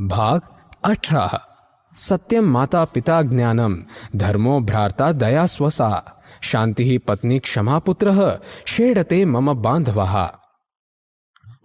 भाग 18। सत्यम माता पिता ज्ञानम धर्मो भ्राता दया स्वसा शांति पत्नी क्षमा पुत्र षेडते मम बांधवः।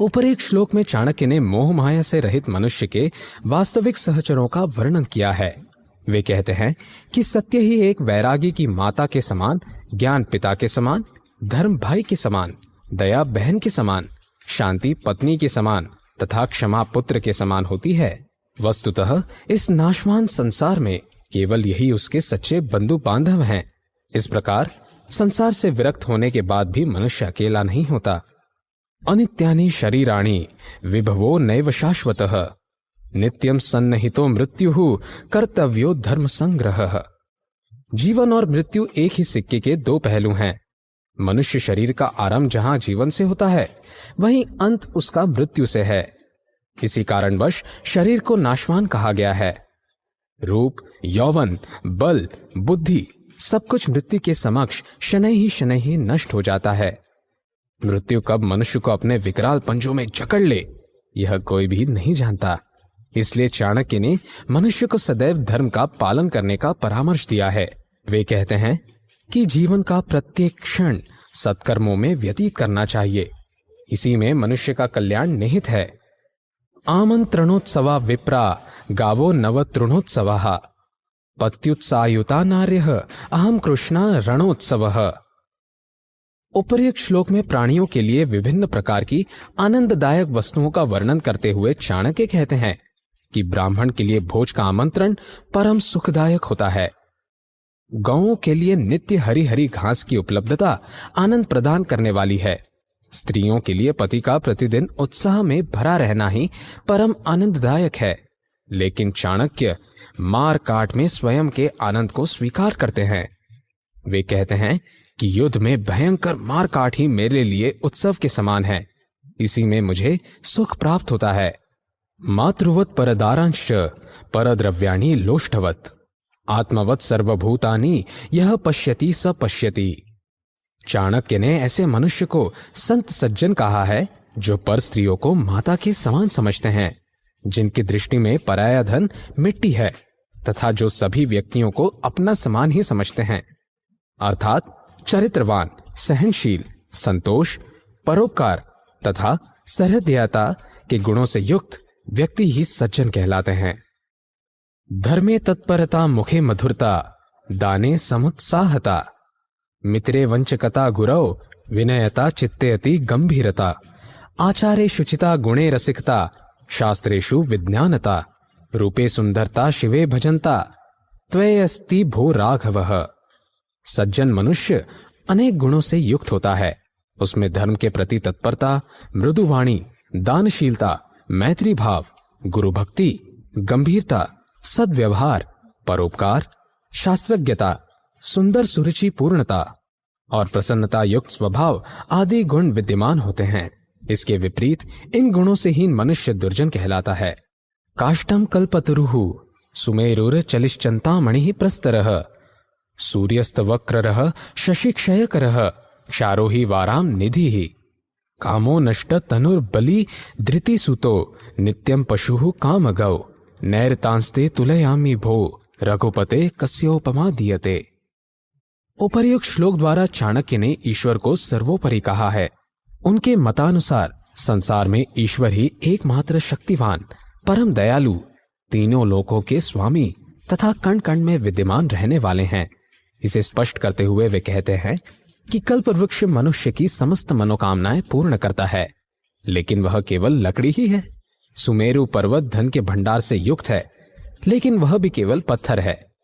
ऊपर एक श्लोक में चाणक्य ने मोह माया से रहित मनुष्य के वास्तविक सहचरों का वर्णन किया है। वे कहते हैं कि सत्य ही एक वैरागी की माता के समान, ज्ञान पिता के समान, धर्म भाई के समान, दया बहन के समान, शांति पत्नी के समान तथा क्षमा पुत्र के समान होती है। वस्तुतः इस नाशवान संसार में केवल यही उसके सच्चे बंधु बांधव हैं। इस प्रकार संसार से विरक्त होने के बाद भी मनुष्य अकेला नहीं होता। अनित्यानि शरीराणि विभवो नैव शाश्वतः नित्यम सन्निहितो मृत्युः कर्तव्यो धर्म संग्रहः। जीवन और मृत्यु एक ही सिक्के के दो पहलू हैं। मनुष्य शरीर का आरंभ जहां जीवन से होता है, वहीं अंत उसका मृत्यु से है। इसी कारणवश शरीर को नाशवान कहा गया है। रूप, यौवन, बल, बुद्धि सब कुछ मृत्यु के समक्ष शनैः ही नष्ट हो जाता है। मृत्यु कब मनुष्य को अपने विकराल पंजों में जकड़ ले, यह कोई भी नहीं जानता। इसलिए चाणक्य ने मनुष्य को सदैव धर्म का पालन करने का परामर्श दिया है। वे कहते हैं कि जीवन का प्रत्येक क्षण सत्कर्मों में व्यतीत करना चाहिए। इसी में मनुष्य का कल्याण निहित है। आमंत्रणोत्सवा विप्रा गावो नवतृणोत्सवः पत्युत्सायुता नार्यः अहम कृष्णा रणोत्सवः। उपर्युक्त श्लोक में प्राणियों के लिए विभिन्न प्रकार की आनंददायक वस्तुओं का वर्णन करते हुए चाणक्य कहते हैं कि ब्राह्मण के लिए भोज का आमंत्रण परम सुखदायक होता है। गौओं के लिए नित्य हरी हरी घास की उपलब्धता आनंद प्रदान करने वाली है। स्त्रियों के लिए पति का प्रतिदिन उत्साह में भरा रहना ही परम आनंददायक है। लेकिन चाणक्य मार काट में स्वयं के आनंद को स्वीकार करते हैं। वे कहते हैं कि युद्ध में भयंकर मार काट ही मेरे लिए उत्सव के समान है। इसी में मुझे सुख प्राप्त होता है। मातृवत परदारांश्च परद्रव्याणि लोष्टवत आत्मवत सर्वभूतानि यह पश्यति स पश्यति। चाणक्य ने ऐसे मनुष्य को संत सज्जन कहा है जो पर स्त्रियों को माता के समान समझते हैं, जिनकी दृष्टि में पराया धन मिट्टी है तथा जो सभी व्यक्तियों को अपना समान ही समझते हैं, अर्थात चरित्रवान, सहनशील, संतोष, परोपकार तथा सहृदयता के गुणों से युक्त व्यक्ति ही सज्जन कहलाते हैं। धर्मे तत्परता, मुखे मधुरता, दाने समुत्साहता, मित्रे वंचकता, गुरौ विनयता, चित्ते अति गंभीरता, आचारे शुचिता, गुणे रसिकता, शास्त्रेषु विज्ञानता, रूपे सुंदरता, शिवे भजनता, त्वयस्ति भो राघवः। सज्जन मनुष्य अनेक गुणों से युक्त होता है। उसमें धर्म के प्रति तत्परता, मृदुवाणी, दानशीलता, मैत्री भाव, गुरु भक्ति, गंभीरता, सद्व्यवहार, परोपकार, शास्त्रज्ञता, सुंदर सुरुचि पूर्णता और प्रसन्नता युक्त स्वभाव आदि गुण विद्यमान होते हैं। इसके विपरीत इन गुणों से हीन मनुष्य दुर्जन कहलाता है। काष्ठम कल्पतरुः सुमेरुर चलिश्चन्तामणिः प्रस्तरः सूर्यस्तवक्ररः शशिक्षयकरः क्षारोहि वाराम निधिः कामो नष्ट तनुर्बली धृतिसुतो नित्यं पशुः कामगौ नैरतांस्ते तुलयामि भो रघुपते कस्योपमा दीयते। उपर्युक्त श्लोक द्वारा चाणक्य ने ईश्वर को सर्वोपरि कहा है। उनके मतानुसार संसार में ईश्वर ही एकमात्र शक्तिवान, परम दयालु, तीनों लोकों के स्वामी तथा कण कण में विद्यमान रहने वाले हैं। इसे स्पष्ट करते हुए वे कहते हैं कि कल्प वृक्ष मनुष्य की समस्त मनोकामनाएं पूर्ण करता है, लेकिन वह केवल लकड़ी ही है। सुमेरु पर्वत धन के भंडार से युक्त है, लेकिन वह भी केवल पत्थर है।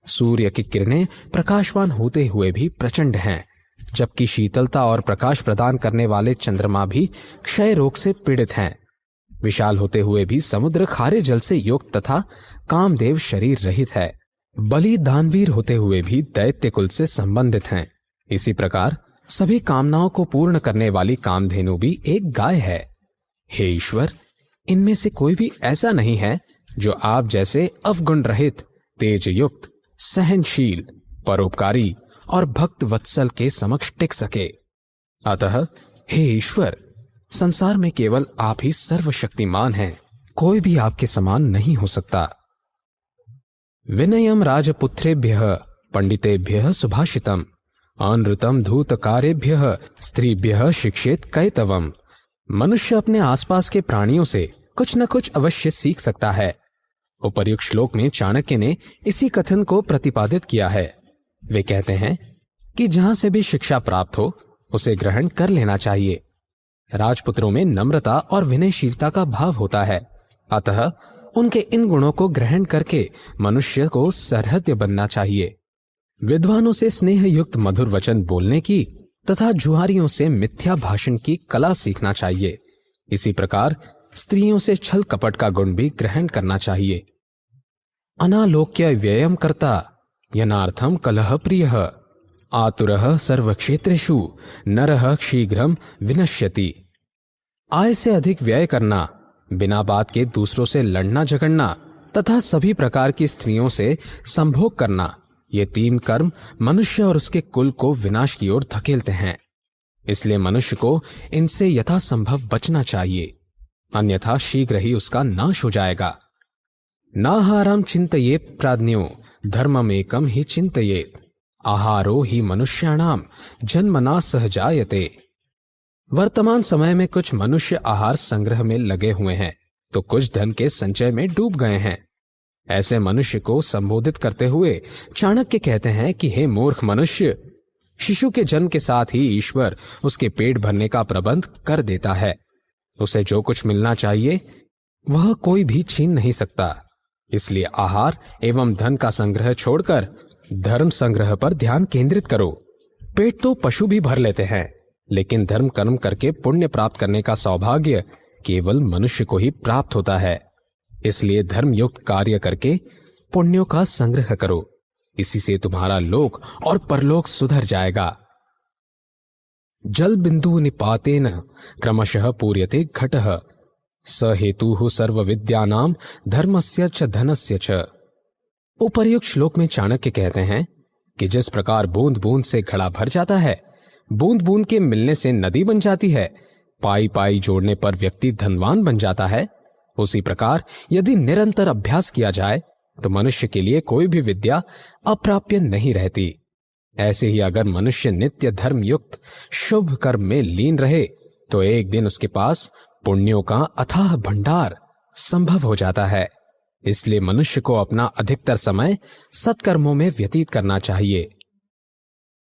सूर्य की किरणें प्रकाशवान होते हुए भी प्रचंड हैं, जबकि शीतलता और प्रकाश प्रदान करने वाले चंद्रमा भी क्षय रोग से पीड़ित हैं। विशाल होते हुए भी समुद्र खारे जल से युक्त तथा कामदेव शरीर रहित है। बलि दानवीर होते हुए भी दैत्य कुल से संबंधित हैं। इसी प्रकार सभी कामनाओं को पूर्ण करने वाली कामधेनु भी एक गाय है। हे ईश्वर, इनमें से कोई भी ऐसा नहीं है जो आप जैसे अवगुण रहित, तेज युक्त, सहनशील, परोपकारी और भक्त वत्सल के समक्ष टिक सके। अतः हे ईश्वर, संसार में केवल आप ही सर्वशक्तिमान हैं, कोई भी आपके समान नहीं हो सकता। विनयम राजपुत्रेभ्यः पंडितेभ्यः सुभाषितम अनृतम धूत कार्येभ्यः स्त्रीभ्यः शिक्षेत कैतवम। मनुष्य अपने आसपास के प्राणियों से कुछ न कुछ अवश्य सीख सकता है। उपर्युक्त श्लोक में चाणक्य ने इसी कथन को प्रतिपादित किया है। वे कहते हैं कि जहां से भी शिक्षा प्राप्त हो उसे ग्रहण कर लेना चाहिए। राजपुत्रों में नम्रता और विनयशीलता का भाव होता है, अतः उनके इन गुणों को ग्रहण करके मनुष्य को सहृदय बनना चाहिए। विद्वानों से स्नेह युक्त मधुर वचन बोलने की तथा जुआरियों से मिथ्या भाषण की कला सीखना चाहिए। इसी प्रकार स्त्रियों से छल कपट का गुण भी ग्रहण करना चाहिए। अनालोक्य व्ययम कर्ता यनार्थम कलह प्रियः आतुरः सर्वक्षेत्रेषु नरः शीघ्रम विनश्यति। आय से अधिक व्यय करना, बिना बात के दूसरों से लड़ना झगड़ना तथा सभी प्रकार की स्त्रियों से संभोग करना, ये 3 कर्म मनुष्य और उसके कुल को विनाश की ओर धकेलते हैं। इसलिए मनुष्य को इनसे यथासंभव बचना चाहिए, अन्यथा शीघ्र ही उसका नाश हो जाएगा। नाहारम चिंतयेत् प्राज्ञो धर्ममेकम ही चिंतयेत् आहारो ही मनुष्याणाम जन्मना सहजायते। वर्तमान समय में कुछ मनुष्य आहार संग्रह में लगे हुए हैं तो कुछ धन के संचय में डूब गए हैं। ऐसे मनुष्य को संबोधित करते हुए चाणक्य कहते हैं कि हे मूर्ख मनुष्य, शिशु के जन्म के साथ ही ईश्वर उसके पेट भरने का प्रबंध कर देता है। उसे जो कुछ मिलना चाहिए वह कोई भी छीन नहीं सकता। इसलिए आहार एवं धन का संग्रह छोड़कर धर्म संग्रह पर ध्यान केंद्रित करो। पेट तो पशु भी भर लेते हैं, लेकिन धर्म कर्म करके पुण्य प्राप्त करने का सौभाग्य केवल मनुष्य को ही प्राप्त होता है। इसलिए धर्म युक्त कार्य करके पुण्यों का संग्रह करो, इसी से तुम्हारा लोक और परलोक सुधर जाएगा। जल बिंदु निपातेन क्रमशः पूर्यते घटः स हेतुः सर्व विद्यानां धर्मस्य च धनस्य च। उपर्युक्त श्लोक में चाणक्य कहते हैं कि जिस प्रकार बूंद बूंद से घड़ा भर जाता है, बूंद बूंद के मिलने से नदी बन जाती है, पाई पाई जोड़ने पर व्यक्ति धनवान बन जाता है, उसी प्रकार यदि निरंतर अभ्यास किया जाए तो मनुष्य के लिए कोई भी विद्या अप्राप्य नहीं रहती। ऐसे ही अगर मनुष्य नित्य धर्म युक्त शुभ कर्म में लीन रहे तो एक दिन उसके पास पुण्यों का अथाह भंडार संभव हो जाता है। इसलिए मनुष्य को अपना अधिकतर समय सत्कर्मों में व्यतीत करना चाहिए।